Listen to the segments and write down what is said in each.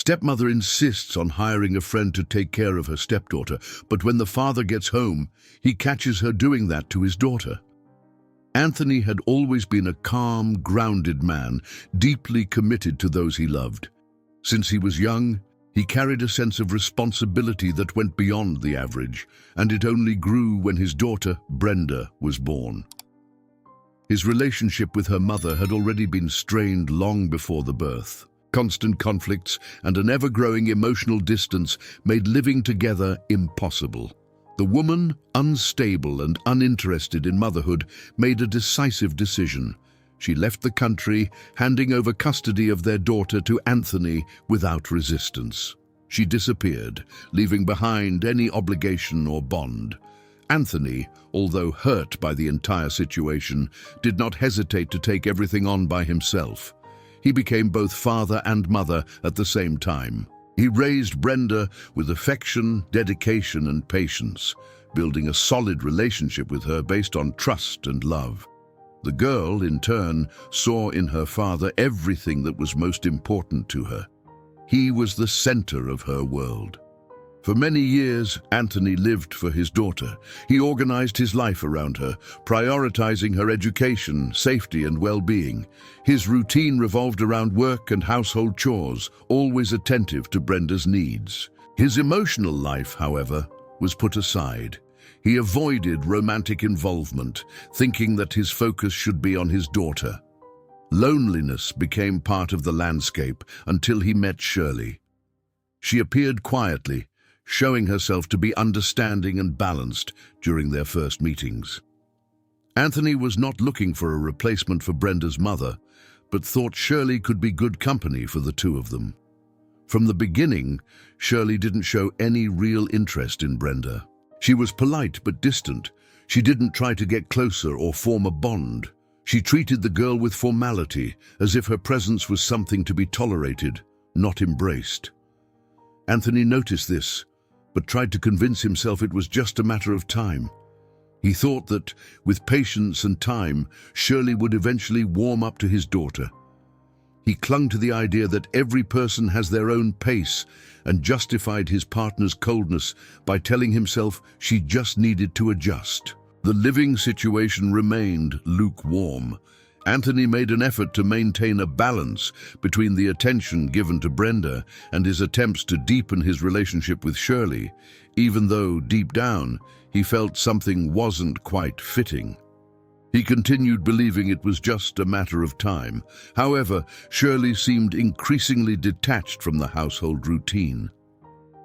stepmother insists on hiring a friend to take care of her stepdaughter, but when the father gets home, he catches her doing that to his daughter. Anthony had always been a calm, grounded man, deeply committed to those he loved. Since he was young, he carried a sense of responsibility that went beyond the average, and it only grew when his daughter, Brenda, was born. His relationship with her mother had already been strained long before the birth. Constant conflicts and an ever-growing emotional distance made living together impossible. The woman, unstable and uninterested in motherhood, made a decisive decision. She left the country, handing over custody of their daughter to Anthony without resistance. She disappeared, leaving behind any obligation or bond. Anthony, although hurt by the entire situation, did not hesitate to take everything on by himself. He became both father and mother at the same time. He raised Brenda with affection, dedication, and patience, building a solid relationship with her based on trust and love. The girl, in turn, saw in her father everything that was most important to her. He was the center of her world. For many years, Anthony lived for his daughter. He organized his life around her, prioritizing her education, safety, and well-being. His routine revolved around work and household chores, always attentive to Brenda's needs. His emotional life, however, was put aside. He avoided romantic involvement, thinking that his focus should be on his daughter. Loneliness became part of the landscape until he met Shirley. She appeared quietly, showing herself to be understanding and balanced during their first meetings. Anthony was not looking for a replacement for Brenda's mother, but thought Shirley could be good company for the two of them. From the beginning, Shirley didn't show any real interest in Brenda. She was polite but distant. She didn't try to get closer or form a bond. She treated the girl with formality, as if her presence was something to be tolerated, not embraced. Anthony noticed this, but tried to convince himself it was just a matter of time. He thought that, with patience and time, Shirley would eventually warm up to his daughter. He clung to the idea that every person has their own pace and justified his partner's coldness by telling himself she just needed to adjust. The living situation remained lukewarm. Anthony made an effort to maintain a balance between the attention given to Brenda and his attempts to deepen his relationship with Shirley, even though, deep down, he felt something wasn't quite fitting. He continued believing it was just a matter of time. However, Shirley seemed increasingly detached from the household routine.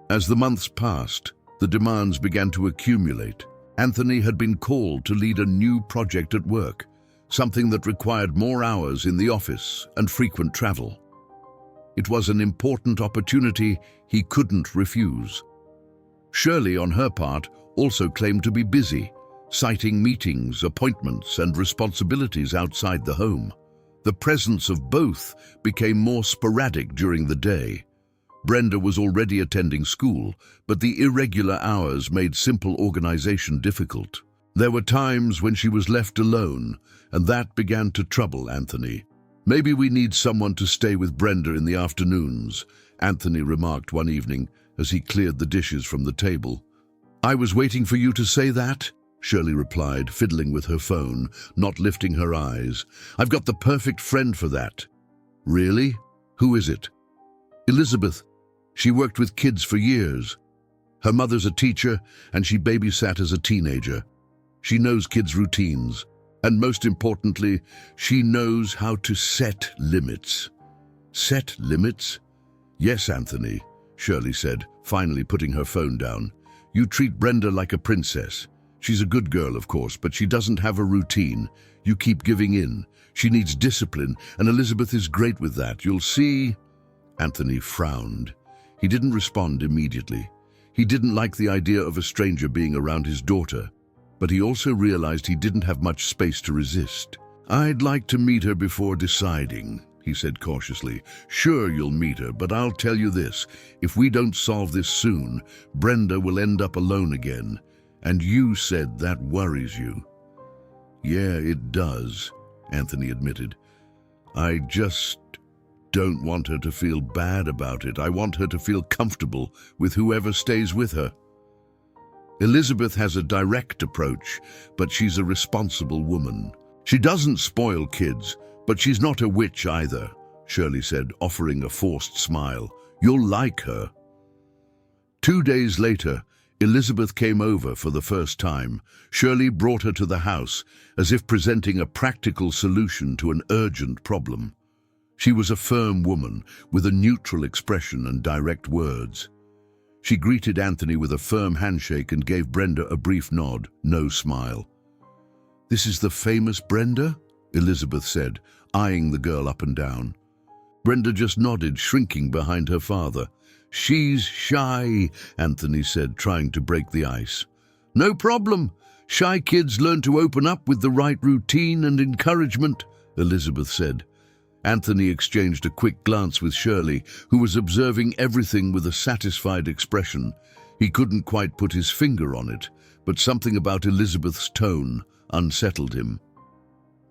As the months passed, the demands began to accumulate. Anthony had been called to lead a new project at work, something that required more hours in the office and frequent travel. It was an important opportunity he couldn't refuse. Shirley, on her part, also claimed to be busy, citing meetings, appointments, and responsibilities outside the home. The presence of both became more sporadic during the day. Brenda was already attending school, but the irregular hours made simple organization difficult. There were times when she was left alone, and that began to trouble Anthony. "Maybe we need someone to stay with Brenda in the afternoons," Anthony remarked one evening as he cleared the dishes from the table. "I was waiting for you to say that," Shirley replied, fiddling with her phone, not lifting her eyes. "I've got the perfect friend for that." "Really? Who is it?" "Elizabeth. She worked with kids for years. Her mother's a teacher, and she babysat as a teenager. She knows kids' routines, and most importantly, she knows how to set limits." "Set limits?" "Yes, Anthony," Shirley said, finally putting her phone down. "You treat Brenda like a princess. She's a good girl, of course, but she doesn't have a routine. You keep giving in. She needs discipline, and Elizabeth is great with that. You'll see." Anthony frowned. He didn't respond immediately. He didn't like the idea of a stranger being around his daughter, but he also realized he didn't have much space to resist. "I'd like to meet her before deciding," he said cautiously. "Sure, you'll meet her, but I'll tell you this. If we don't solve this soon, Brenda will end up alone again. And you said that worries you." "Yeah, it does," Anthony admitted. "I just don't want her to feel bad about it. I want her to feel comfortable with whoever stays with her. Elizabeth has a direct approach, but she's a responsible woman. She doesn't spoil kids, but she's not a witch either, Shirley said, offering a forced smile. You'll like her. 2 days later, Elizabeth came over for the first time. Shirley brought her to the house, as if presenting a practical solution to an urgent problem. She was a firm woman, with a neutral expression and direct words. She greeted Anthony with a firm handshake and gave Brenda a brief nod, no smile. "This is the famous Brenda?" Elizabeth said, eyeing the girl up and down. Brenda just nodded, shrinking behind her father. "She's shy," Anthony said, trying to break the ice. "No problem. Shy kids learn to open up with the right routine and encouragement," Elizabeth said. Anthony exchanged a quick glance with Shirley, who was observing everything with a satisfied expression. He couldn't quite put his finger on it, but something about Elizabeth's tone unsettled him.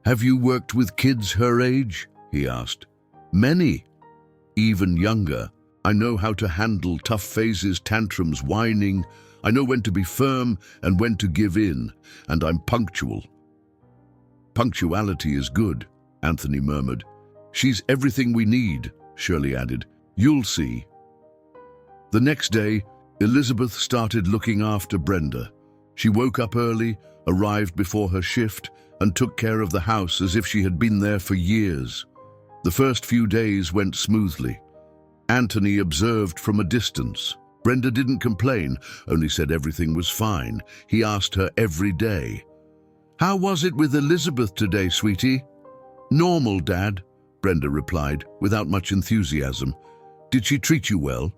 "Have you worked with kids her age?" he asked. "Many. Even younger. I know how to handle tough phases, tantrums, whining. I know when to be firm and when to give in, and I'm punctual." "Punctuality is good," Anthony murmured. "She's everything we need," Shirley added. "You'll see." The next day, Elizabeth started looking after Brenda. She woke up early, arrived before her shift, and took care of the house as if she had been there for years. The first few days went smoothly. Anthony observed from a distance. Brenda didn't complain, only said everything was fine. He asked her every day, "How was it with Elizabeth today, sweetie?" "Normal, Dad," Brenda replied, without much enthusiasm. "Did she treat you well?"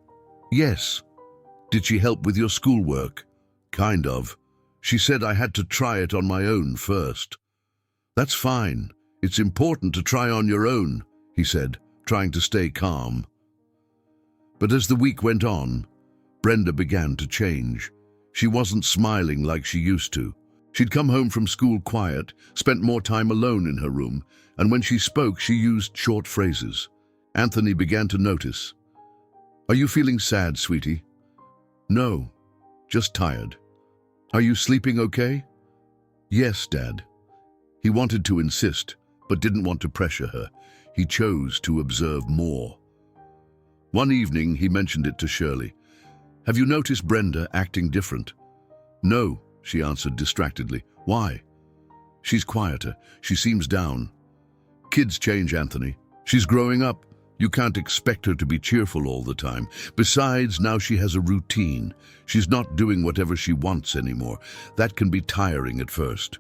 "Yes." "Did she help with your schoolwork?" "Kind of. She said I had to try it on my own first." "That's fine. It's important to try on your own," he said, trying to stay calm. But as the week went on, Brenda began to change. She wasn't smiling like she used to. She'd come home from school quiet, spent more time alone in her room, and when she spoke, she used short phrases. Anthony began to notice. "Are you feeling sad, sweetie?" "No, just tired." "Are you sleeping okay?" "Yes, Dad." He wanted to insist, but didn't want to pressure her. He chose to observe more. One evening, he mentioned it to Shirley. "Have you noticed Brenda acting different?" "No," she answered distractedly. "Why?" "She's quieter. She seems down." "Kids change, Anthony. She's growing up. You can't expect her to be cheerful all the time. Besides, now she has a routine. She's not doing whatever she wants anymore. That can be tiring at first."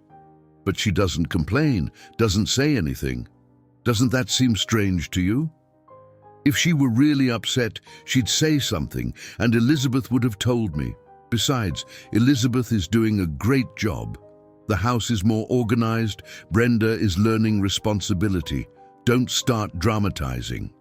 "But she doesn't complain, doesn't say anything. Doesn't that seem strange to you?" "If she were really upset, she'd say something, and Elizabeth would have told me. Besides, Elizabeth is doing a great job. The house is more organized. Brenda is learning responsibility. Don't start dramatizing."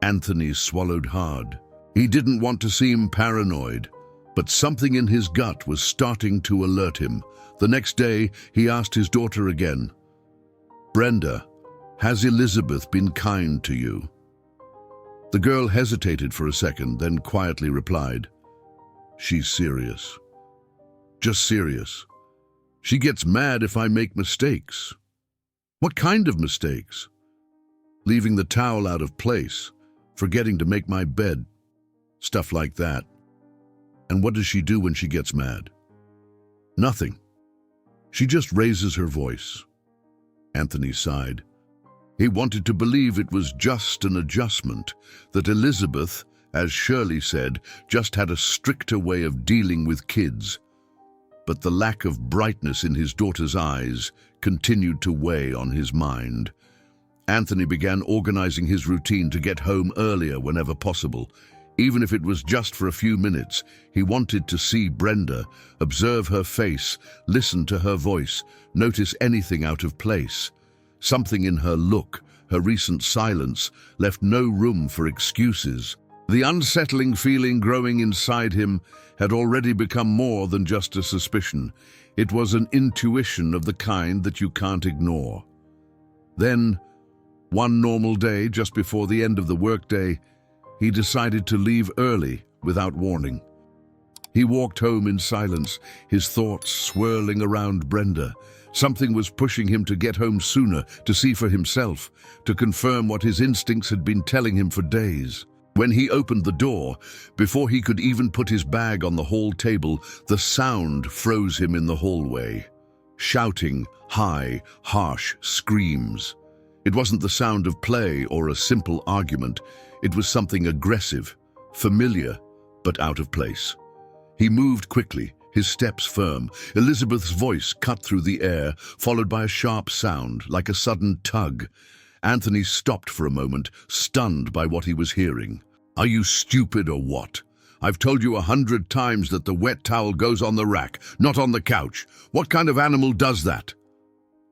Anthony swallowed hard. He didn't want to seem paranoid, but something in his gut was starting to alert him. The next day, he asked his daughter again, "Brenda, has Elizabeth been kind to you?" The girl hesitated for a second, then quietly replied, "She's serious. Just serious. She gets mad if I make mistakes." "What kind of mistakes?" "Leaving the towel out of place, forgetting to make my bed, stuff like that." "And what does she do when she gets mad?" "Nothing. She just raises her voice." Anthony sighed. He wanted to believe it was just an adjustment, that Elizabeth, as Shirley said, just had a stricter way of dealing with kids. But the lack of brightness in his daughter's eyes continued to weigh on his mind. Anthony began organizing his routine to get home earlier whenever possible. Even if it was just for a few minutes, he wanted to see Brenda, observe her face, listen to her voice, notice anything out of place. Something in her look, her recent silence, left no room for excuses. The unsettling feeling growing inside him had already become more than just a suspicion. It was an intuition of the kind that you can't ignore. Then, One normal day, just before the end of the workday, he decided to leave early without warning. He walked home in silence, his thoughts swirling around Brenda. Something was pushing him to get home sooner, to see for himself, to confirm what his instincts had been telling him for days. When he opened the door, before he could even put his bag on the hall table, the sound froze him in the hallway. Shouting, high, harsh screams. It wasn't the sound of play or a simple argument. It was something aggressive, familiar, but out of place. He moved quickly, his steps firm. Elizabeth's voice cut through the air, followed by a sharp sound, like a sudden tug. Anthony stopped for a moment, stunned by what he was hearing. "Are you stupid or what? I've told you 100 times that the wet towel goes on the rack, not on the couch. What kind of animal does that?"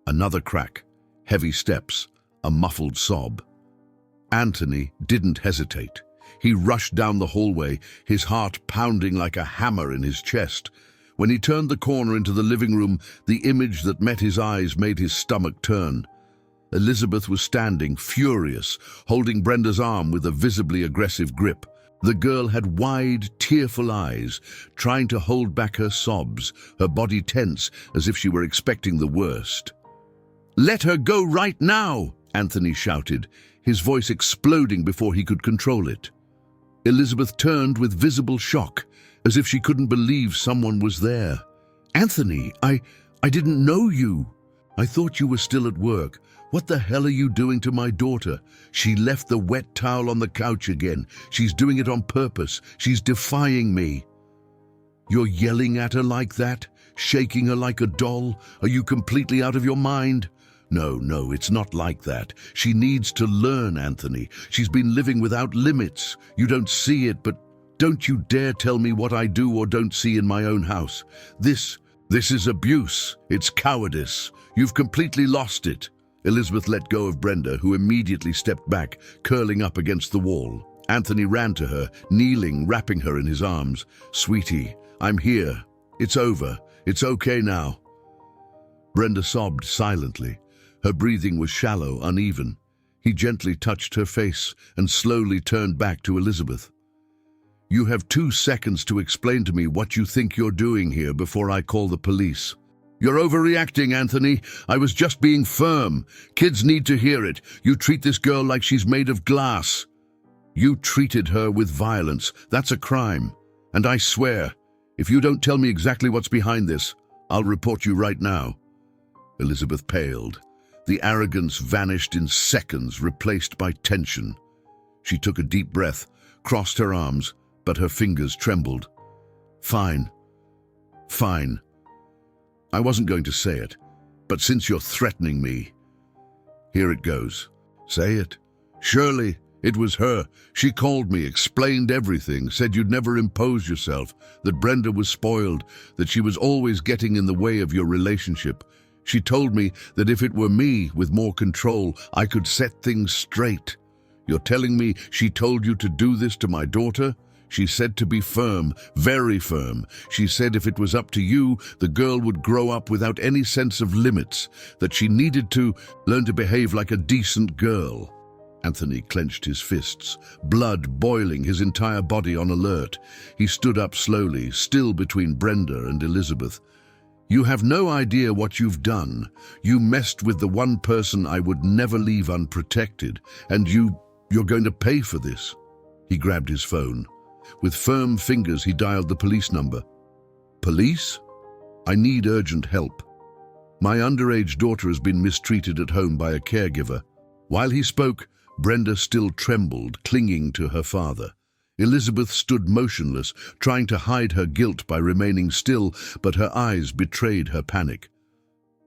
Another crack, heavy steps, a muffled sob. Anthony didn't hesitate. He rushed down the hallway, his heart pounding like a hammer in his chest. When he turned the corner into the living room, the image that met his eyes made his stomach turn. Elizabeth was standing, furious, holding Brenda's arm with a visibly aggressive grip. The girl had wide, tearful eyes, trying to hold back her sobs, her body tense as if she were expecting the worst. "Let her go right now!" Anthony shouted, his voice exploding before he could control it. Elizabeth turned with visible shock, as if she couldn't believe someone was there. "Anthony, I didn't know you. I thought you were still at work. What the hell are you doing to my daughter? She left the wet towel on the couch again. She's doing it on purpose. She's defying me." "You're yelling at her like that? Shaking her like a doll? Are you completely out of your mind?" No, it's not like that. She needs to learn, Anthony. She's been living without limits. You don't see it, but don't you dare tell me what I do or don't see in my own house. This is abuse. It's cowardice. You've completely lost it. Elizabeth let go of Brenda, who immediately stepped back, curling up against the wall. Anthony ran to her, kneeling, wrapping her in his arms. "Sweetie, I'm here. It's over. It's okay now." Brenda sobbed silently. Her breathing was shallow, uneven. He gently touched her face and slowly turned back to Elizabeth. "You have 2 seconds to explain to me what you think you're doing here before I call the police." "You're overreacting, Anthony. I was just being firm. Kids need to hear it. You treat this girl like she's made of glass. You treated her with violence. That's a crime. And I swear, if you don't tell me exactly what's behind this, I'll report you right now." Elizabeth paled. The arrogance vanished in seconds, replaced by tension. She took a deep breath, crossed her arms, but her fingers trembled. Fine. I wasn't going to say it, but since you're threatening me, here it goes. Say it. Surely, it was her. She called me, explained everything, said you'd never impose yourself, that Brenda was spoiled, that she was always getting in the way of your relationship. She told me that if it were me, with more control, I could set things straight. You're telling me she told you to do this to my daughter? She said to be firm, very firm. She said if it was up to you, the girl would grow up without any sense of limits, that she needed to learn to behave like a decent girl. Anthony clenched his fists, blood boiling, his entire body on alert. He stood up slowly, still between Brenda and Elizabeth. "You have no idea what you've done. You messed with the one person I would never leave unprotected, and you're going to pay for this." He grabbed his phone. With firm fingers, he dialed the police number. "Police? I need urgent help. My underage daughter has been mistreated at home by a caregiver." While he spoke, Brenda still trembled, clinging to her father. Elizabeth stood motionless, trying to hide her guilt by remaining still, but her eyes betrayed her panic.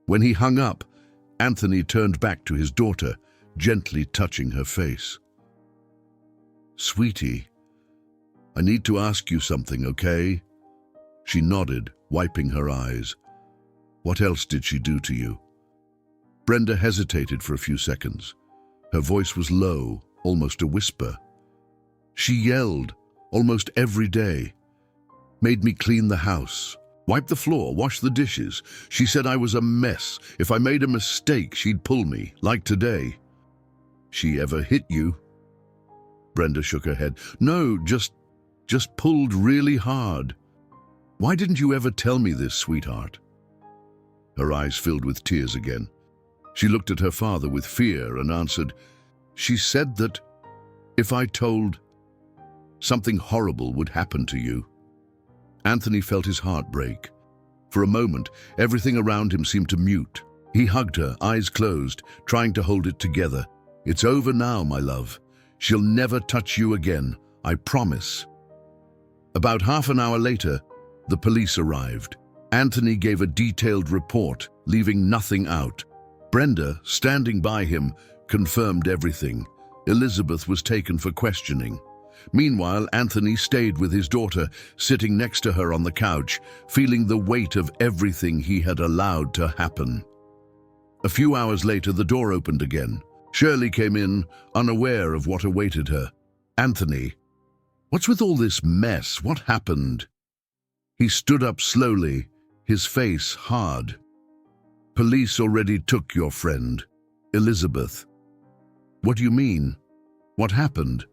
When he hung up, Anthony turned back to his daughter, gently touching her face. "Sweetie, I need to ask you something, okay?" She nodded, wiping her eyes. "What else did she do to you?" Brenda hesitated for a few seconds. Her voice was low, almost a whisper. "She yelled, almost every day. Made me clean the house, wipe the floor, wash the dishes. She said I was a mess. If I made a mistake, she'd pull me, like today. She ever hit you? Brenda shook her head. No, just pulled really hard. Why didn't you ever tell me this, sweetheart? Her eyes filled with tears again. She looked at her father with fear and answered, She said that if I told, something horrible would happen to you. Anthony felt his heart break. For a moment, everything around him seemed to mute. He hugged her, eyes closed, trying to hold it together. It's over now, my love. She'll never touch you again, I promise. About half an hour later, the police arrived. Anthony gave a detailed report, leaving nothing out. Brenda, standing by him, confirmed everything. Elizabeth was taken for questioning. Meanwhile, Anthony stayed with his daughter, sitting next to her on the couch, feeling the weight of everything he had allowed to happen. A few hours later, the door opened again. Shirley came in, unaware of what awaited her. Anthony, what's with all this mess? What happened? He stood up slowly, his face hard. Police already took your friend, Elizabeth. What do you mean? What happened?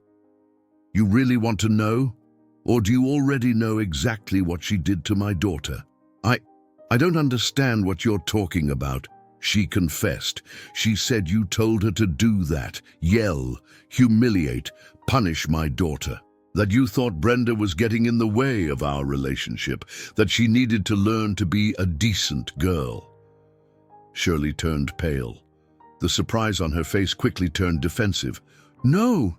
You really want to know? Or do you already know exactly what she did to my daughter? I don't understand what you're talking about. She confessed. She said you told her to do that, yell, humiliate, punish my daughter. That you thought Brenda was getting in the way of our relationship, that she needed to learn to be a decent girl. Shirley turned pale. The surprise on her face quickly turned defensive. No,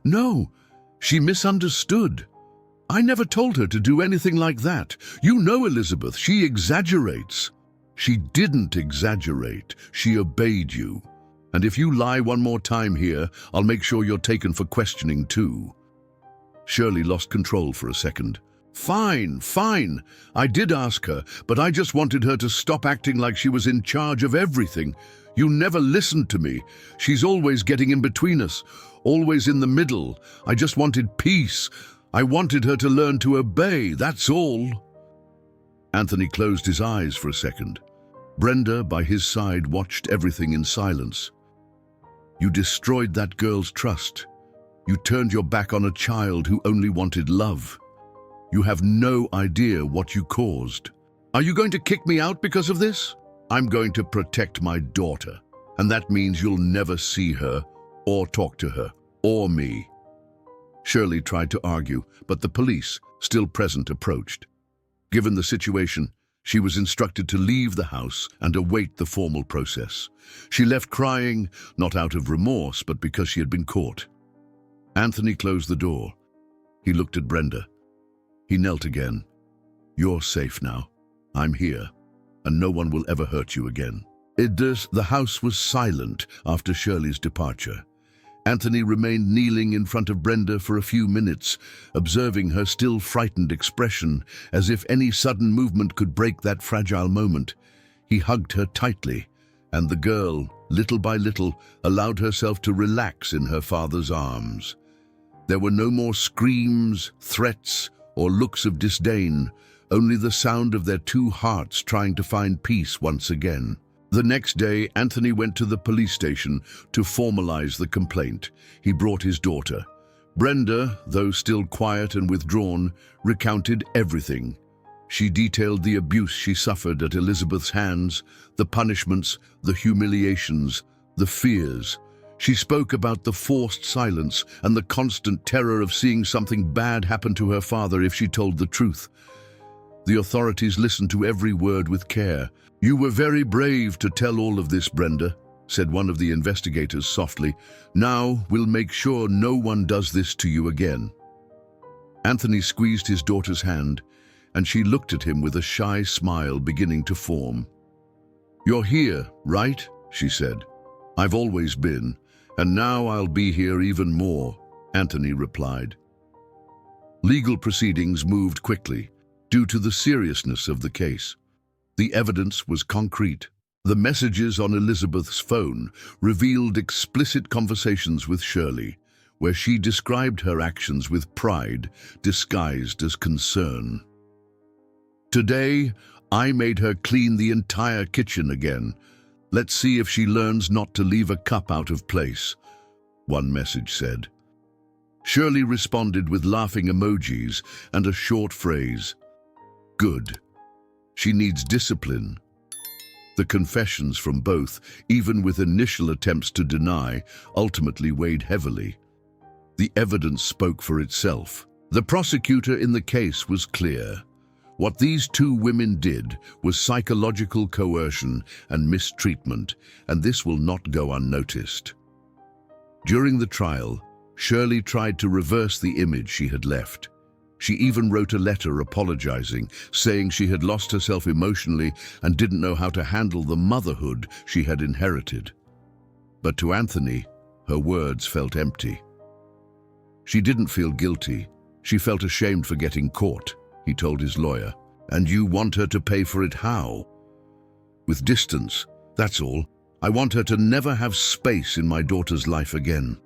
she misunderstood. I never told her to do anything like that. You know, Elizabeth, she exaggerates. She didn't exaggerate. She obeyed you. And if you lie one more time here, I'll make sure you're taken for questioning too. Shirley lost control for a second. Fine. I did ask her, but I just wanted her to stop acting like she was in charge of everything. You never listened to me. She's always getting in between us, always in the middle. I just wanted peace. I wanted her to learn to obey, that's all. Anthony closed his eyes for a second. Brenda, by his side, watched everything in silence. You destroyed that girl's trust. You turned your back on a child who only wanted love. You have no idea what you caused. Are you going to kick me out because of this? I'm going to protect my daughter, and that means you'll never see her, or talk to her, or me. Shirley tried to argue, but the police, still present, approached. Given the situation, she was instructed to leave the house and await the formal process. She left crying, not out of remorse, but because she had been caught. Anthony closed the door. He looked at Brenda. He knelt again. You're safe now. I'm here, and no one will ever hurt you again. The house was silent after Shirley's departure. Anthony remained kneeling in front of Brenda for a few minutes, observing her still frightened expression, as if any sudden movement could break that fragile moment. He hugged her tightly, and the girl, little by little, allowed herself to relax in her father's arms. There were no more screams, threats, or looks of disdain, only the sound of their two hearts trying to find peace once again. The next day, Anthony went to the police station to formalize the complaint. He brought his daughter. Brenda, though still quiet and withdrawn, recounted everything. She detailed the abuse she suffered at Elizabeth's hands, the punishments, the humiliations, the fears. She spoke about the forced silence and the constant terror of seeing something bad happen to her father if she told the truth. The authorities listened to every word with care. You were very brave to tell all of this, Brenda, said one of the investigators softly. Now we'll make sure no one does this to you again. Anthony squeezed his daughter's hand, and she looked at him with a shy smile beginning to form. You're here, right? She said. I've always been, and now I'll be here even more, Anthony replied. Legal proceedings moved quickly due to the seriousness of the case. The evidence was concrete. The messages on Elizabeth's phone revealed explicit conversations with Shirley, where she described her actions with pride disguised as concern. Today, I made her clean the entire kitchen again. Let's see if she learns not to leave a cup out of place. one message said. Shirley responded with laughing emojis and a short phrase. Good. She needs discipline. The confessions from both, even with initial attempts to deny, ultimately weighed heavily. The evidence spoke for itself. The prosecutor in the case was clear. What these two women did was psychological coercion and mistreatment, and this will not go unnoticed. During the trial, Shirley tried to reverse the image she had left. She even wrote a letter apologizing, saying she had lost herself emotionally and didn't know how to handle the motherhood she had inherited. But to Anthony, her words felt empty. She didn't feel guilty. She felt ashamed for getting caught, he told his lawyer. And you want her to pay for it how? With distance, that's all. I want her to never have space in my daughter's life again.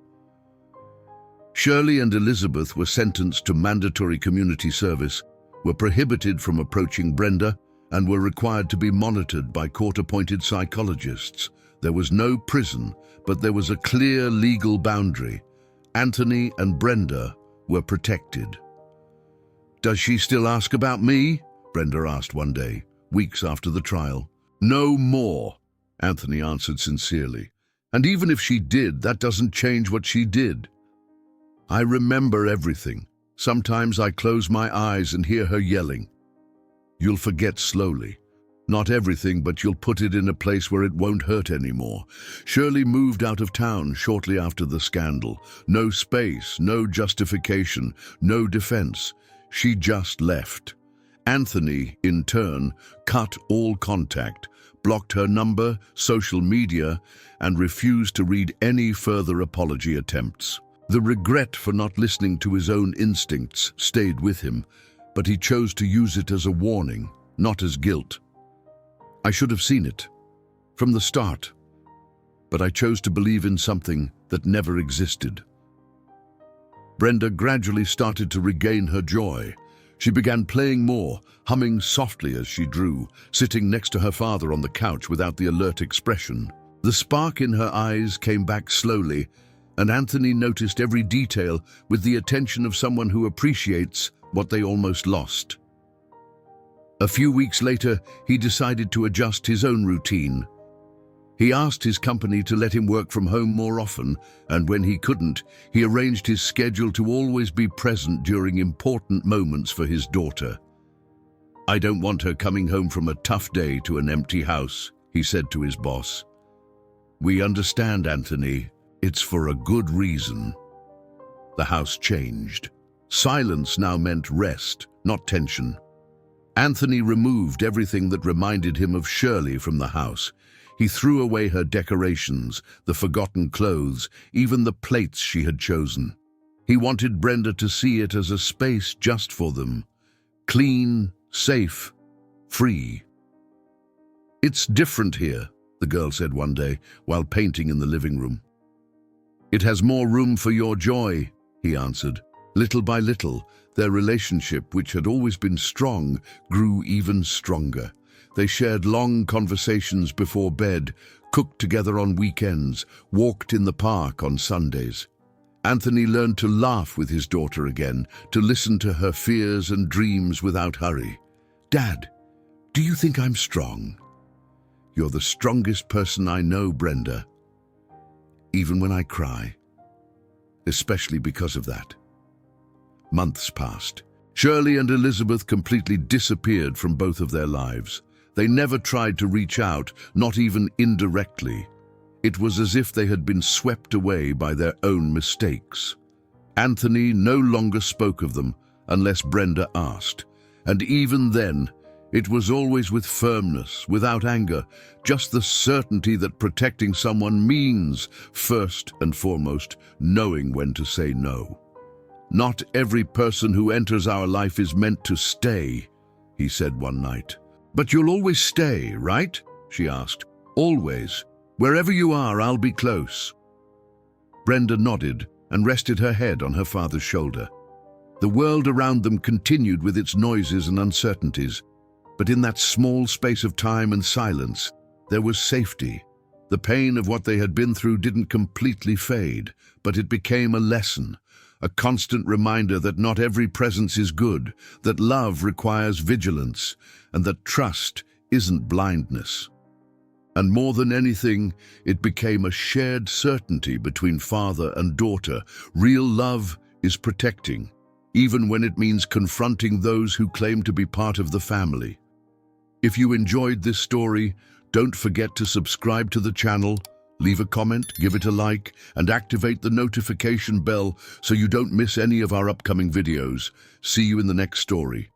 Shirley and Elizabeth were sentenced to mandatory community service, were prohibited from approaching Brenda, and were required to be monitored by court-appointed psychologists. There was no prison, but there was a clear legal boundary. Anthony and Brenda were protected. "Does she still ask about me?" Brenda asked one day, weeks after the trial. "No more," Anthony answered sincerely. "And even if she did, that doesn't change what she did. I remember everything. Sometimes I close my eyes and hear her yelling. You'll forget slowly. Not everything, but you'll put it in a place where it won't hurt anymore." Shirley moved out of town shortly after the scandal. No space, no justification, no defense. She just left. Anthony, in turn, cut all contact, blocked her number, social media, and refused to read any further apology attempts. The regret for not listening to his own instincts stayed with him, but he chose to use it as a warning, not as guilt. "I should have seen it from the start, but I chose to believe in something that never existed." Brenda gradually started to regain her joy. She began playing more, humming softly as she drew, sitting next to her father on the couch without the alert expression. The spark in her eyes came back slowly, and Anthony noticed every detail with the attention of someone who appreciates what they almost lost. A few weeks later, he decided to adjust his own routine. He asked his company to let him work from home more often, and when he couldn't, he arranged his schedule to always be present during important moments for his daughter. "I don't want her coming home from a tough day to an empty house," he said to his boss. "We understand, Anthony. It's for a good reason." The house changed. Silence now meant rest, not tension. Anthony removed everything that reminded him of Shirley from the house. He threw away her decorations, the forgotten clothes, even the plates she had chosen. He wanted Brenda to see it as a space just for them. Clean, safe, free. "It's different here," the girl said one day while painting in the living room. "It has more room for your joy," he answered. Little by little, their relationship, which had always been strong, grew even stronger. They shared long conversations before bed, cooked together on weekends, walked in the park on Sundays. Anthony learned to laugh with his daughter again, to listen to her fears and dreams without hurry. "Dad, do you think I'm strong?" "You're the strongest person I know, Brenda. Even when I cry. Especially because of that." Months passed. Shirley and Elizabeth completely disappeared from both of their lives. They never tried to reach out, not even indirectly. It was as if they had been swept away by their own mistakes. Anthony no longer spoke of them unless Brenda asked, and even then, it was always with firmness, without anger, just the certainty that protecting someone means, first and foremost, knowing when to say no. "Not every person who enters our life is meant to stay," he said one night. "But you'll always stay, right?" she asked. "Always. Wherever you are, I'll be close." Brenda nodded and rested her head on her father's shoulder. The world around them continued with its noises and uncertainties, but in that small space of time and silence, there was safety. The pain of what they had been through didn't completely fade, but it became a lesson, a constant reminder that not every presence is good, that love requires vigilance, and that trust isn't blindness. And more than anything, it became a shared certainty between father and daughter. Real love is protecting, even when it means confronting those who claim to be part of the family. If you enjoyed this story, don't forget to subscribe to the channel, leave a comment, give it a like, and activate the notification bell so you don't miss any of our upcoming videos. See you in the next story.